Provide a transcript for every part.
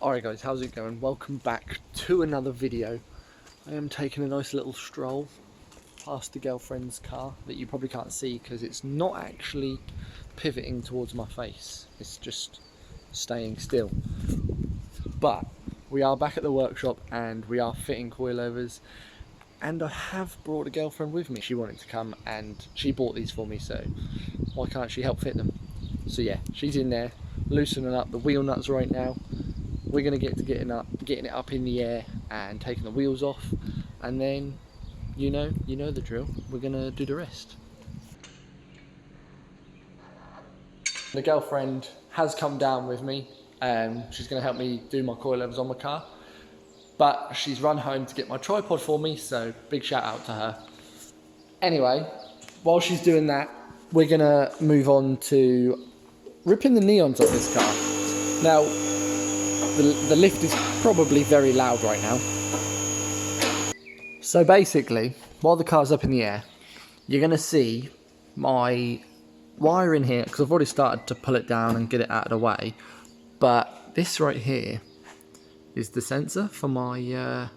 Alright guys, how's it going? Welcome back to another video. I am taking a nice little stroll past the girlfriend's car that you probably can't see because it's not actually pivoting towards my face. It's just staying still. But we are back at the workshop and we are fitting coilovers, and I have brought a girlfriend with me. She wanted to come and she bought these for me, so why can't she help fit them? So yeah, she's in there loosening up the wheel nuts right now. We're going to get to getting it up in the air and taking the wheels off, and then you know the drill. We're going to do the rest. The girlfriend has come down with me and she's going to help me do my coilovers on my car, but she's run home to get my tripod for me, so big shout out to her. Anyway, while she's doing that, we're going to move on to ripping the neons off this car. Now, the lift is probably very loud right now. So basically, while the car's up in the air, you're going to see my wire in here, because I've already started to pull it down and get it out of the way. But this right here is the sensor for my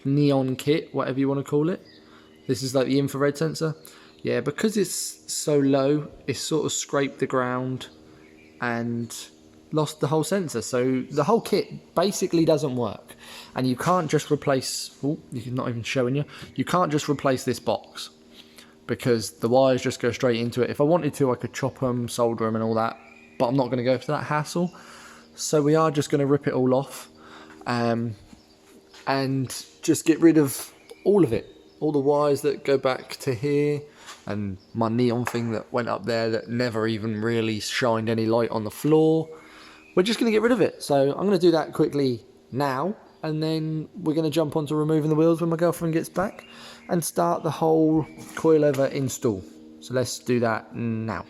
neon kit, whatever you want to call it. This is like the infrared sensor. Yeah, because it's so low, it's sort of scraped the ground and lost the whole sensor, so the whole kit basically doesn't work. And you can't just replace, oh, you're not even showing you can't just replace this box because the wires just go straight into it. If I wanted to, I could chop them, solder them and all that, but I'm not going to go for that hassle. So we are just going to rip it all off and just get rid of all of it, all the wires that go back to here, and my neon thing that went up there that never even really shined any light on the floor. We're just going to get rid of it. So I'm going to do that quickly now, and then we're going to jump onto removing the wheels when my girlfriend gets back and start the whole coilover install. So let's do that now.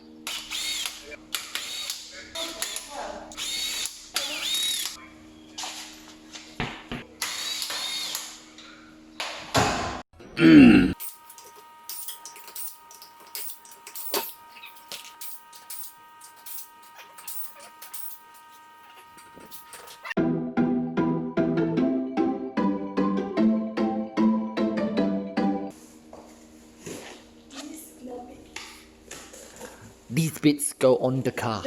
These bits go on the car.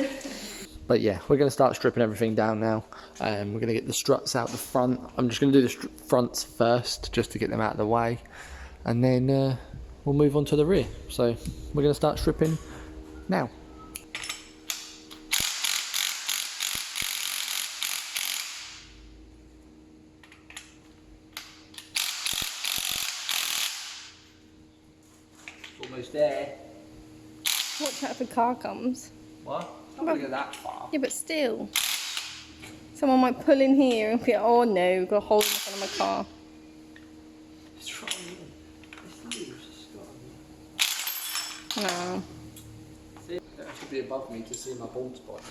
But yeah, we're going to start stripping everything down now. We're going to get the struts out the front. I'm just going to do the fronts first, just to get them out of the way. And then we'll move on to the rear. So we're going to start stripping now. Almost there. Watch out if a car comes. What? I'm not going to go that far. Yeah, but still. Someone might pull in here and be like, oh no, we've got a hole in the front of my car. It's right here. No. See, that has to be above me to see my bald spot.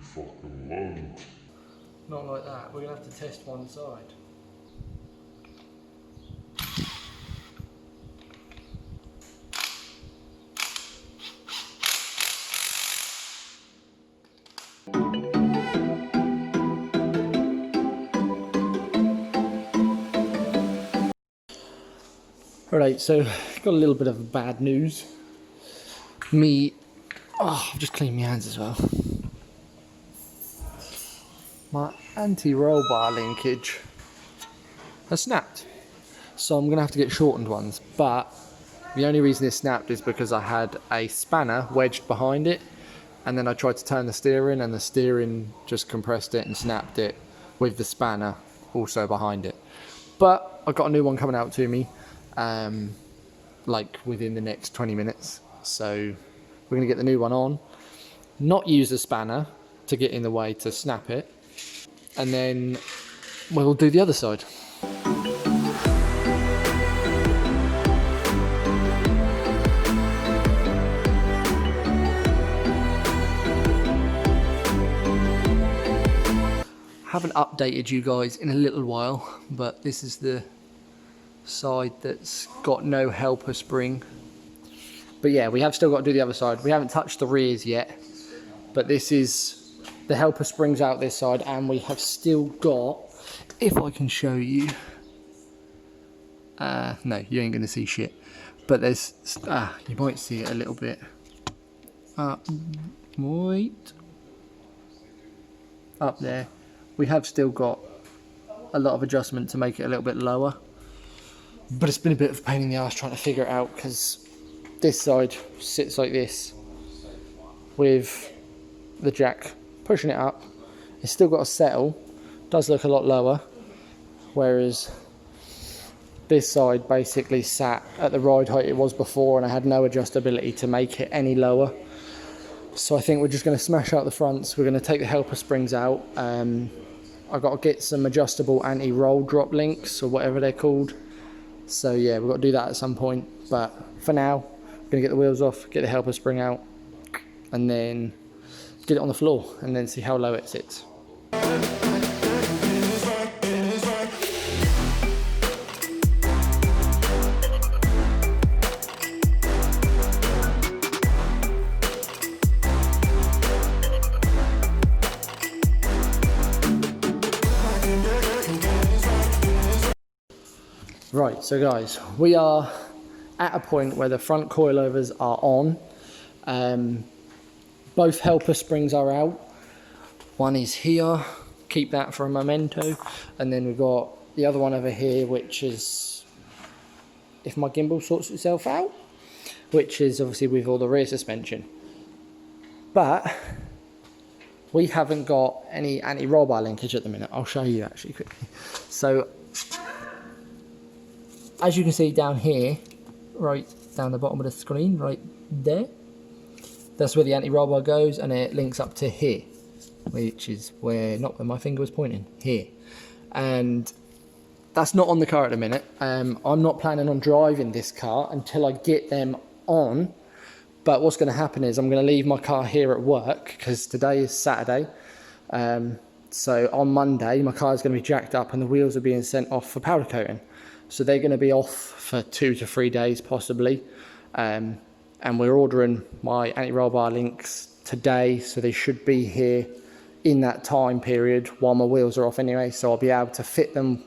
Fucking low. Not like that. We're going to have to test one side. Alright, so got a little bit of bad news. I've just cleaned my hands as well. My anti-roll bar linkage has snapped, so I'm going to have to get shortened ones. But the only reason it snapped is because I had a spanner wedged behind it, and then I tried to turn the steering and the steering just compressed it and snapped it with the spanner also behind it. But I've got a new one coming out to me like within the next 20 minutes, so we're going to get the new one on, not use the spanner to get in the way to snap it, and then we'll do the other side. haven't updated you guys in a little while, but this is the side that's got no helper spring. But yeah, we have still got to do the other side. We haven't touched the rears yet, but this is the helper springs out this side, and we have still got, if I can show you, no, you ain't gonna see shit, but there's, you might see it a little bit. Wait, up there, we have still got a lot of adjustment to make it a little bit lower, but it's been a bit of a pain in the ass trying to figure it out, because this side sits like this with the jack pushing it up. It's still got to settle, does look a lot lower, whereas this side basically sat at the ride height it was before, and I had no adjustability to make it any lower. So I think we're just going to smash out the fronts. We're going to take the helper springs out. I've got to get some adjustable anti-roll drop links or whatever they're called. So yeah, we've got to do that at some point, but for now we're going to get the wheels off, get the helper spring out, and then get it on the floor and then see how low it sits. Right, so guys, we are at a point where the front coilovers are on. Both helper springs are out. One is here, keep that for a memento, and then we've got the other one over here, which is, if my gimbal sorts itself out, which is obviously with all the rear suspension. But we haven't got any anti-roll bar linkage at the minute. I'll show you actually quickly. So as you can see down here, right down the bottom of the screen, right there, that's where the anti-roll bar goes, and it links up to here, which is where, not where my finger was pointing, here. And that's not on the car at the minute. I'm not planning on driving this car until I get them on. But what's going to happen is I'm going to leave my car here at work, because today is Saturday. So on Monday, my car is going to be jacked up and the wheels are being sent off for powder coating. So they're going to be off for 2 to 3 days possibly. And we're ordering my anti-roll bar links today, so they should be here in that time period while my wheels are off anyway. So I'll be able to fit them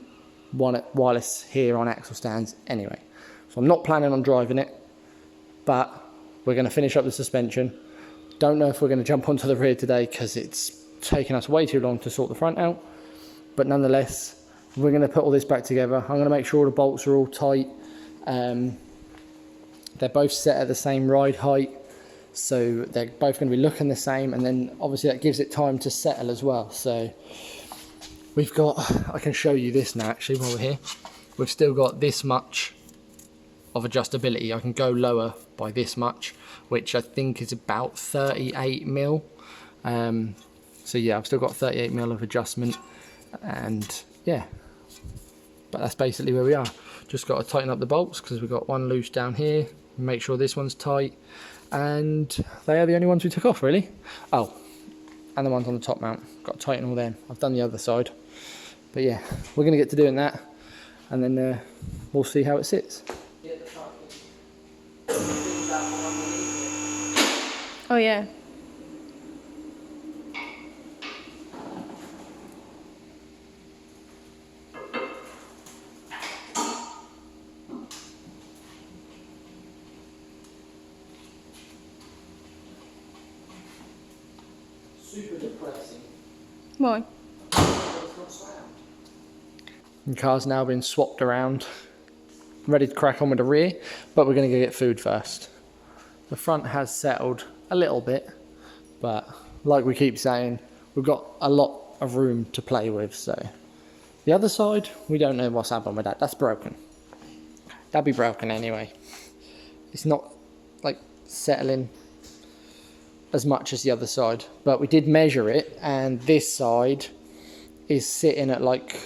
wireless here on axle stands anyway. So I'm not planning on driving it, but we're going to finish up the suspension. Don't know if we're going to jump onto the rear today because it's taken us way too long to sort the front out. But nonetheless, we're going to put all this back together. I'm going to make sure the bolts are all tight. They're both set at the same ride height, so they're both going to be looking the same, and then obviously that gives it time to settle as well. So we've got, I can show you this now actually while we're here. We've still got this much of adjustability. I can go lower by this much, which I think is about 38 mil. So yeah, I've still got 38 mil of adjustment, and yeah, but that's basically where we are. Just got to tighten up the bolts because we've got one loose down here, make sure this one's tight, and they are the only ones we took off really. Oh, and the ones on the top mount, got to tighten all them. I've done the other side, but yeah, we're going to get to doing that, and then we'll see how it sits. Oh yeah. Super depressing. Why? The car's now been swapped around, ready to crack on with the rear, but we're going to go get food first. The front has settled a little bit, but like we keep saying, we've got a lot of room to play with. So the other side, we don't know what's happened with that. That's broken. That'll be broken anyway. It's not like settling as much as the other side, but we did measure it, and this side is sitting at like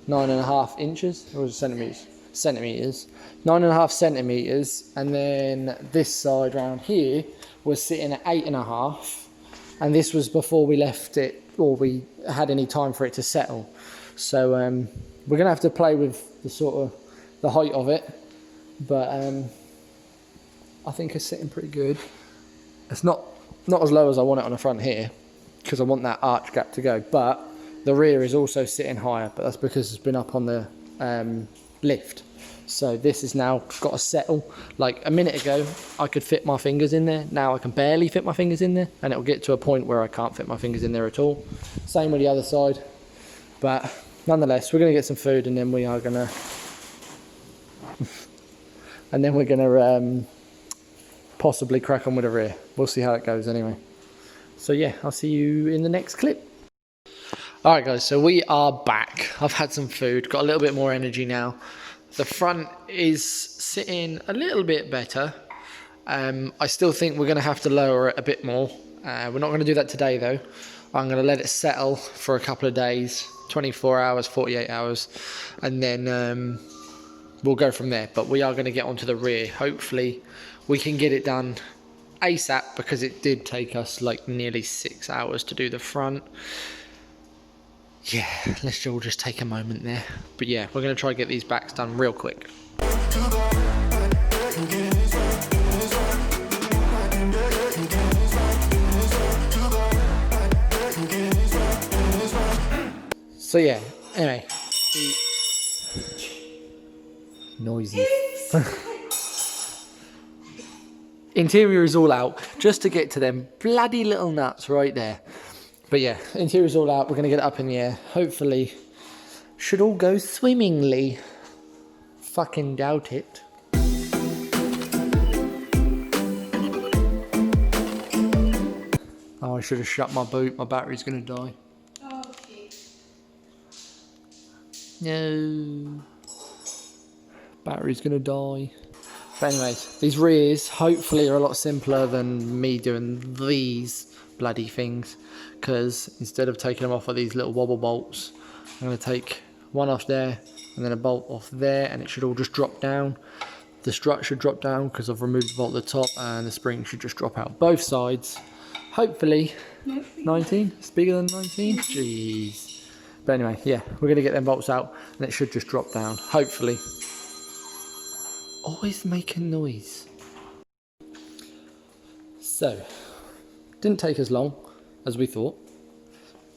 9.5 inches, or centimeters. 9.5 centimeters, and then this side round here was sitting at 8.5, and this was before we left it or we had any time for it to settle. So we're gonna have to play with the sort of the height of it, but I think it's sitting pretty good. It's not as low as I want it on the front here, because I want that arch gap to go, but the rear is also sitting higher, but that's because it's been up on the lift. So this is now got to settle. Like a minute ago I could fit my fingers in there, now I can barely fit my fingers in there, and it'll get to a point where I can't fit my fingers in there at all. Same with the other side, but nonetheless we're going to get some food, and then we are going to possibly crack on with the rear. We'll see how it goes anyway. So yeah, I'll see you in the next clip. Alright guys, so we are back. I've had some food, got a little bit more energy now. The front is sitting a little bit better. I still think we're going to have to lower it a bit more. We're not going to do that today though. I'm going to let it settle for a couple of days, 24 hours, 48 hours, and then we'll go from there. But we are going to get onto the rear. Hopefully we can get it done ASAP, because it did take us like nearly 6 hours to do the front. Yeah, let's all just take a moment there. But yeah, we're going to try to get these backs done real quick. So yeah, anyway. Noisy. Interior is all out, just to get to them bloody little nuts right there. But yeah, interior is all out. We're going to get it up in the air. Hopefully, should all go swimmingly. Fucking doubt it. Oh, I should have shut my boot. My battery's going to die. Oh, shit. No. Battery's going to die. But anyways, these rears hopefully are a lot simpler than me doing these bloody things, because instead of taking them off with these little wobble bolts, I'm going to take one off there and then a bolt off there, and it should all just drop down. The strut should drop down because I've removed the bolt at the top, and the spring should just drop out both sides. Hopefully 19, it's bigger than 19, jeez. But anyway, yeah, we're going to get them bolts out and it should just drop down, hopefully. Always making noise. So, didn't take as long as we thought.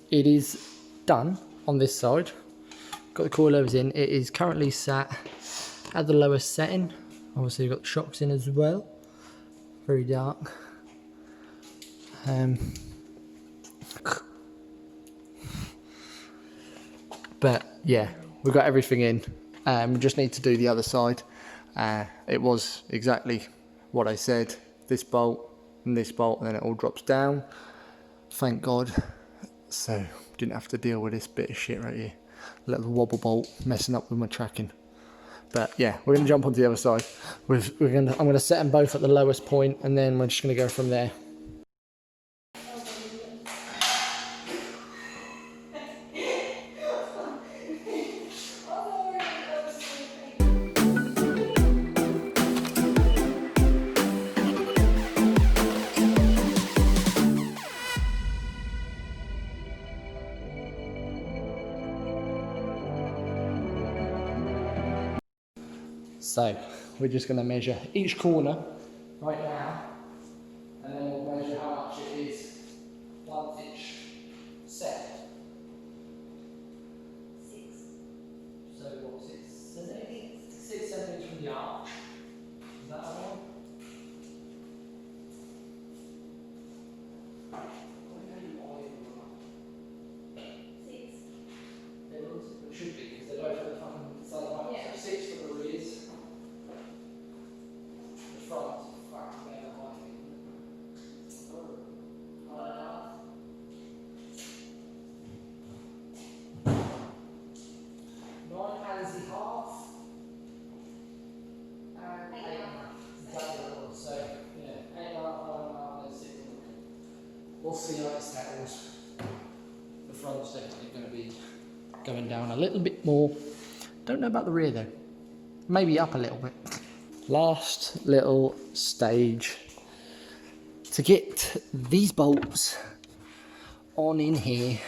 It is done on this side. Got the coilovers in. It is currently sat at the lowest setting. Obviously you've got the shocks in as well. Very dark. But yeah, we've got everything in. We just need to do the other side. It was exactly what I said. This bolt and this bolt, and then it all drops down. Thank God. So didn't have to deal with this bit of shit right here. Little wobble bolt messing up with my tracking. But yeah, we're gonna jump onto the other side. I'm gonna set them both at the lowest point, and then we're just gonna go from there. So we're just going to measure each corner right now, and then we'll measure how much it is once each set. 6. So what, 6 centimetres from the arch? Is that all? It should be, because they're both at the fucking same height. Yeah. So 6 for the rears. The front, fucking better height. Nine hands and half. And 8.5. Exactly. So yeah, 8.5, 9.5, and 6. We'll see how it settles. The front's definitely going to be going down a little bit more. Don't know about the rear though. Maybe up a little bit. Last little stage to get these bolts on in here.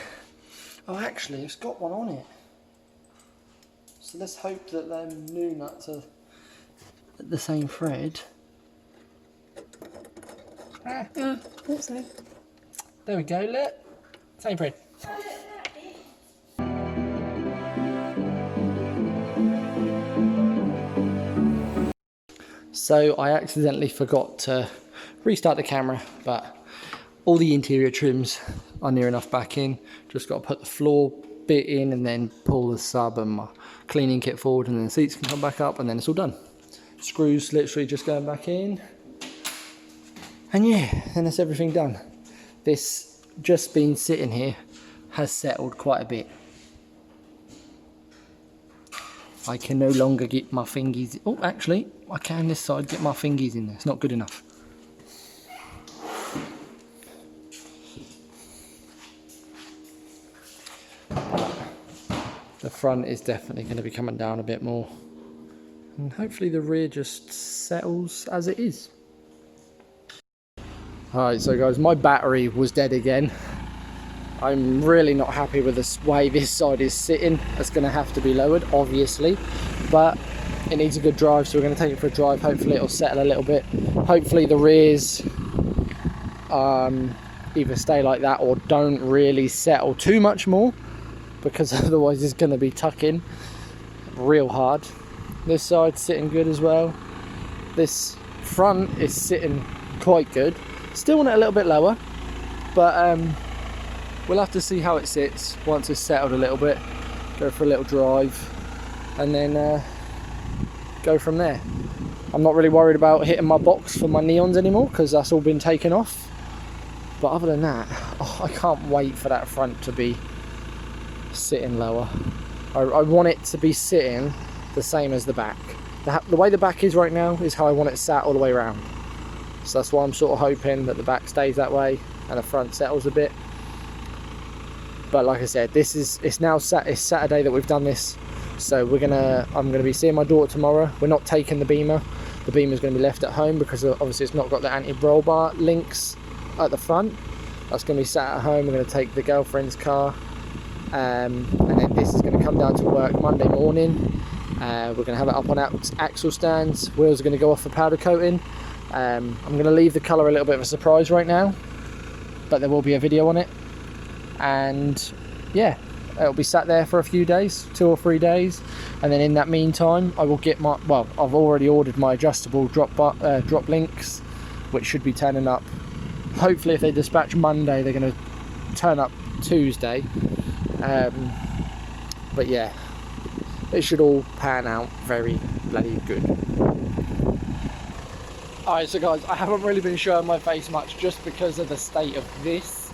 Oh, actually, it's got one on it. So let's hope that them new nuts are the same thread. I thought so. There we go, look. Same thread. So I accidentally forgot to restart the camera, but all the interior trims are near enough back in. Just got to put the floor bit in and then pull the sub and my cleaning kit forward, and then the seats can come back up, and then it's all done. Screws literally just going back in. And yeah, then that's everything done. This just been sitting here has settled quite a bit. I can no longer get my fingies. Oh, actually, I can this side get my fingies in there. It's not good enough. The front is definitely going to be coming down a bit more. And hopefully the rear just settles as it is. Alright, so guys, my battery was dead again. I'm really not happy with the way this side is sitting. It's going to have to be lowered, obviously. But it needs a good drive, so we're going to take it for a drive. Hopefully it'll settle a little bit. Hopefully the rears either stay like that or don't really settle too much more, because otherwise it's going to be tucking real hard. This side's sitting good as well. This front is sitting quite good. Still want it a little bit lower, but we'll have to see how it sits once it's settled a little bit. Go for a little drive and then go from there. I'm not really worried about hitting my box for my neons anymore, because that's all been taken off. But other than that, oh, I can't wait for that front to be sitting lower. I want it to be sitting the same as the back. The way the back is right now is how I want it sat all the way around. So that's why I'm sort of hoping that the back stays that way and the front settles a bit. But like I said, it's now it's Saturday that we've done this, so I'm gonna be seeing my daughter tomorrow. We're not taking the Beamer. The Beamer's gonna be left at home because obviously it's not got the anti-roll bar links at the front. That's gonna be sat at home. We're gonna take the girlfriend's car, and then this is gonna come down to work Monday morning. We're gonna have it up on axle stands. Wheels are gonna go off for powder coating. I'm going to leave the colour a little bit of a surprise right now, but there will be a video on it. And yeah, it'll be sat there for a few days, 2 or 3 days, and then in that meantime I will get my, well, I've already ordered my adjustable drop links, which should be turning up. Hopefully if they dispatch Monday, they're going to turn up Tuesday. But yeah, it should all pan out very bloody good. Alright, so guys, I haven't really been showing my face much just because of the state of this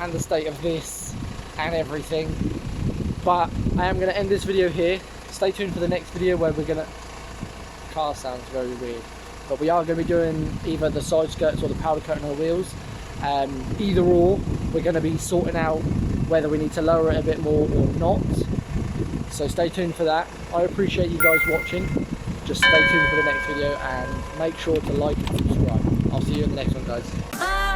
and the state of this and everything. But I am going to end this video here. Stay tuned for the next video where we're going to... Car sounds very weird. But we are going to be doing either the side skirts or the powder coating on the wheels. Either or, we're going to be sorting out whether we need to lower it a bit more or not. So stay tuned for that. I appreciate you guys watching. Just stay tuned for the next video and make sure to like and subscribe. I'll see you in the next one, guys.